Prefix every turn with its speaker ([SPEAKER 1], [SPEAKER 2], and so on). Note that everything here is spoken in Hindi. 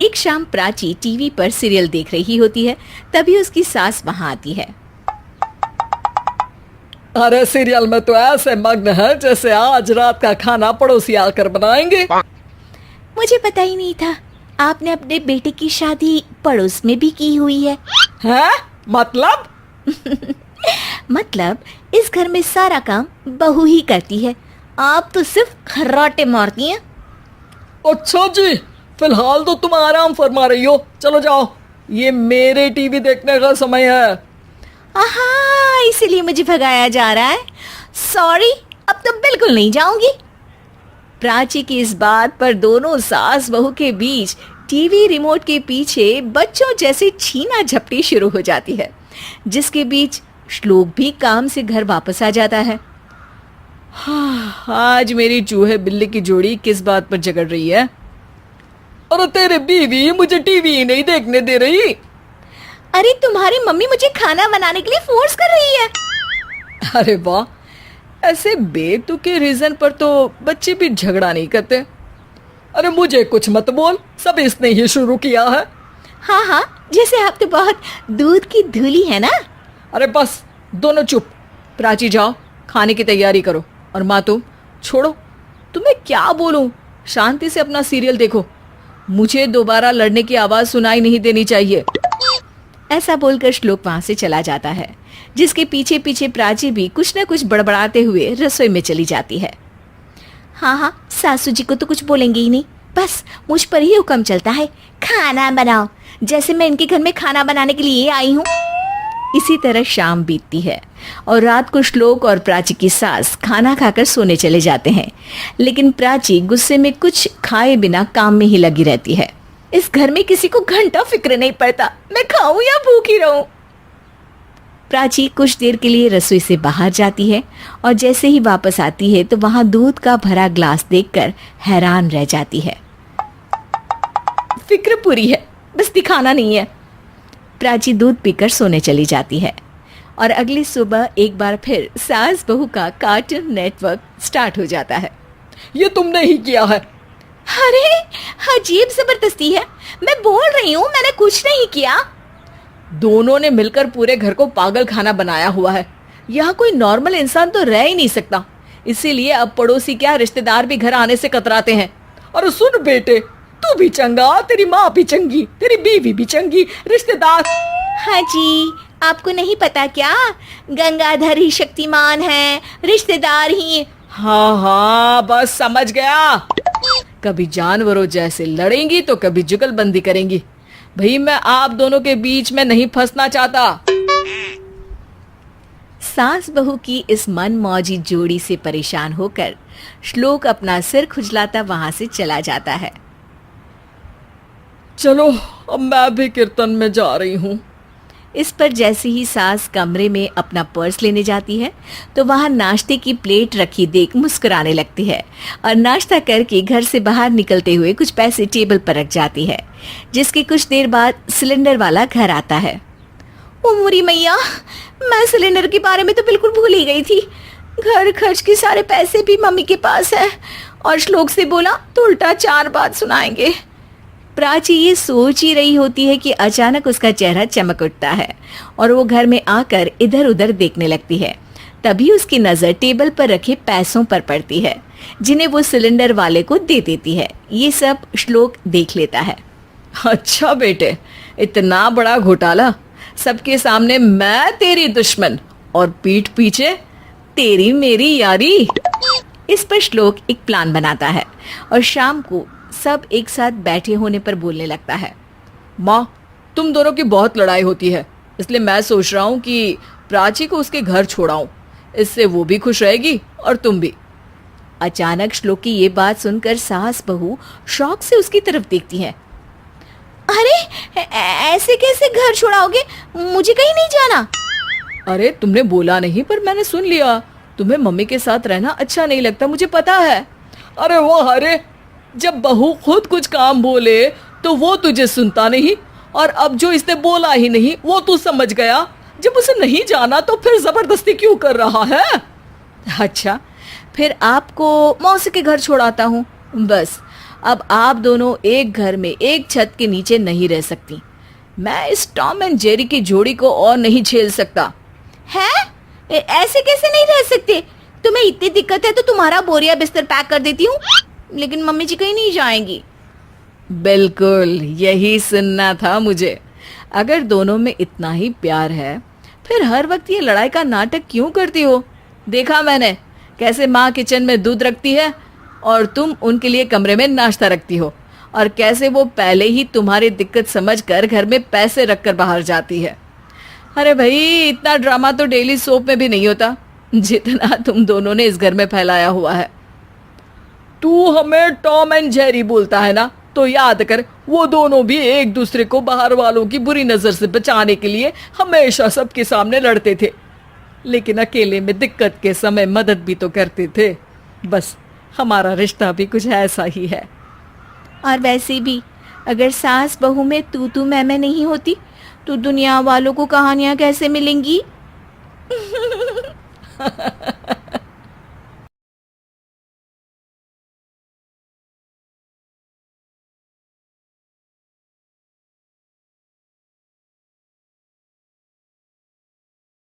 [SPEAKER 1] एक शाम प्राची टीवी पर सीरियल देख रही होती है। तभी उसकी सास वहां आती है।
[SPEAKER 2] अरे सीरियल में तो ऐसे मग्न है जैसे आज रात का खाना पड़ोसी आकर बनाएंगे।
[SPEAKER 1] मुझे पता ही नहीं था आपने अपने बेटे की शादी पड़ोस में भी की हुई है।
[SPEAKER 2] हैं? मतलब?
[SPEAKER 1] मतलब इस घर में सारा काम बहू ही करती है, आप तो सिर्फ खर्राटे मारती हैं।
[SPEAKER 2] अच्छा जी, फिलहाल तो तुम आराम फरमा रही हो, चलो जाओ, ये मेरे टीवी देखने का समय है।
[SPEAKER 1] आहा, इसीलिए मुझे भगाया जा रहा है। सॉरी, अब तो बिल्कुल नहीं जाऊंगी। प्राची की इस बात पर दोनों सास बहू के बीच टीवी रिमोट के पीछे बच्चों जैसे छीना झपटी शुरू हो जाती है, जिसके बीच श्लोक भी काम से घर वापस आ जाता है।
[SPEAKER 2] हाँ, आज मेरी चूहे बिल्ली की जोड़ी किस बात पर झगड़ रही है? अरे तेरे बीवी मुझे टीवी ही नहीं देखने दे रही।
[SPEAKER 1] अरे तुम्हारी मम्मी मुझे खाना बनाने के लिए फोर्स कर रही है।
[SPEAKER 2] अरे वाह, ऐसे बेतुके रीजन पर तो बच्चे भी झगड़ा नहीं करते। अरे मुझे कुछ मत बोल, सब इसने ही शुरू किया है।
[SPEAKER 1] हाँ हाँ, जैसे आप तो बहुत दूध की धूली है ना।
[SPEAKER 2] अरे बस, दोनों चुप। प्राची जाओ, खाने की तैयारी करो। और माँ तुम छोड़ो, तुम्हें क्या बोलूं, शांति से अपना सीरियल देखो, मुझे दोबारा लड़ने की आवाज सुनाई नहीं देनी चाहिए।
[SPEAKER 1] ऐसा बोलकर श्लोक वहां से चला जाता है, जिसके पीछे पीछे प्राची भी कुछ न कुछ बड़बड़ाते हुए रसोई में चली जाती है। हाँ हाँ, सासू जी को तो कुछ बोलेंगे ही नहीं, बस मुझ पर ही हुक्म चलता है, खाना बनाओ, जैसे मैं इनके घर में खाना बनाने के लिए आई हूँ। इसी तरह शाम बीतती है और रात को श्लोक और प्राची की सास खाना खाकर सोने चले जाते हैं, लेकिन प्राची गुस्से में कुछ खाए बिना काम में ही लगी रहती है। इस घर में किसी को घंटा फिक्र नहीं पड़ता, मैं खाऊं या भूखी रहूं। प्राची कुछ देर के लिए रसोई से बाहर जाती है और जैसे ही वापस आती है तो वहां दूध का भरा ग्लास देखकर हैरान रह जाती है। फिक्र पूरी है, बस दिखाना नहीं है। प्राची दूध पीकर सोने चली जाती है और अगली सुबह एक बार फिर सास बहू का कार्टून नेटवर्क स्टार्ट हो जाता है।
[SPEAKER 2] ये तुमने ही किया है।
[SPEAKER 1] अरे अजीब जबरदस्ती है, मैं बोल रही हूँ मैंने कुछ नहीं किया।
[SPEAKER 2] दोनों ने मिलकर पूरे घर को पागल खाना बनाया हुआ है। यहाँ कोई नॉर्मल इंसान तो रह ही नहीं सकता, इसीलिए अब पड़ोसी क्या रिश्तेदार भी घर आने से कतराते हैं। और सुन बेटे, तू भी चंगा, तेरी माँ भी चंगी, तेरी बीवी भी चंगी, रिश्तेदार।
[SPEAKER 1] हाँ जी, आपको नहीं पता क्या, गंगाधर ही शक्तिमान है, रिश्तेदार ही।
[SPEAKER 2] हाँ हाँ, बस समझ गया। कभी जानवरों जैसे लड़ेंगी तो कभी जुगलबंदी करेंगी। भाई मैं आप दोनों के बीच में नहीं फंसना चाहता।
[SPEAKER 1] सास बहू की इस मन मौजी जोड़ी से परेशान होकर श्लोक अपना सिर खुजलाता वहां से चला जाता है।
[SPEAKER 2] चलो अब मैं भी कीर्तन में जा रही हूँ।
[SPEAKER 1] इस पर जैसे ही सास कमरे में अपना पर्स लेने जाती है तो वहां नाश्ते की प्लेट रखी देख मुस्कुराने लगती है और नाश्ता करके घर से बाहर निकलते हुए कुछ पैसे टेबल पर रख जाती है, जिसके कुछ देर बाद सिलेंडर वाला घर आता है। ओ मुरी मैया, मैं सिलेंडर के बारे में तो बिल्कुल भूल ही गई थी। घर खर्च के सारे पैसे भी मम्मी के पास है और श्लोक से बोला तो उल्टा 4 बात सुनाएंगे। प्राची ये सोच ही रही होती है कि अचानक उसका चेहरा चमक उठता है और वो घर में आकर इधर उधर देखने लगती है। तभी उसकी नजर टेबल पर रखे पैसों पर पड़ती है, जिन्हें वो सिलेंडर वाले को दे देती है। ये सब श्लोक देख लेता है।
[SPEAKER 2] अच्छा बेटे, इतना बड़ा घोटाला, सबके सामने मैं तेरी दुश्मन और पीठ पीछे तेरी मेरी यारी। इस पर श्लोक एक प्लान बनाता है और शाम को सब एक साथ बैठे होने पर बोलने लगता है। माँ, तुम दोनों की बहुत लड़ाई होती है, इसलिए मैं सोच रहा हूँ कि प्राची को उसके घर छोड़ाऊं, इससे वो भी खुश रहेगी और तुम भी।
[SPEAKER 1] अचानक श्लोक की ये बात सुनकर सास बहू शौक से उसकी तरफ देखती हैं। अरे ऐसे कैसे घर छोड़ाओगे, मुझे कहीं नहीं जाना।
[SPEAKER 2] अरे तुमने बोला नहीं पर मैंने सुन लिया, तुम्हें मम्मी के साथ रहना अच्छा नहीं लगता, मुझे पता है। अरे वो अरे, जब बहू खुद कुछ काम बोले तो वो तुझे सुनता नहीं, और अब जो इसने बोला ही नहीं वो तू समझ गया। जब उसे नहीं जाना तो फिर जबरदस्ती क्यों कर रहा है?
[SPEAKER 1] अच्छा, फिर आपको मौसी के घर छोड़ाता हूँ, बस
[SPEAKER 2] अब आप दोनों एक घर में एक छत के नीचे नहीं रह सकती। मैं इस टॉम एंड जेरी की जोड़ी को और नहीं झेल सकता।
[SPEAKER 1] है? ऐसे कैसे नहीं रह सकते? तुम्हें इतनी दिक्कत है तो तुम्हारा बोरिया बिस्तर पैक कर देती हूँ, लेकिन मम्मी जी कहीं नहीं जाएंगी।
[SPEAKER 2] बिल्कुल यही सुनना था मुझे। अगर दोनों में इतना ही प्यार है फिर हर वक्त ये लड़ाई का नाटक क्यों करती हो? देखा मैंने कैसे माँ किचन में दूध रखती है और तुम उनके लिए कमरे में नाश्ता रखती हो, और कैसे वो पहले ही तुम्हारी दिक्कत समझकर घर में पैसे रखकर बाहर जाती है। अरे भाई, इतना ड्रामा तो डेली सोप में भी नहीं होता जितना तुम दोनों ने इस घर में फैलाया हुआ है। तू हमें टॉम एंड जेरी बोलता है ना, तो याद कर वो दोनों भी एक दूसरे को बाहर वालों की बुरी नजर से बचाने के लिए हमेशा सबके सामने लड़ते थे, लेकिन अकेले में दिक्कत के समय मदद भी तो करते थे। बस हमारा रिश्ता भी कुछ ऐसा ही है।
[SPEAKER 1] और वैसे भी अगर सास बहू में तू मैं नहीं होती तो दुनिया वालों को कहानियां कैसे मिलेंगी?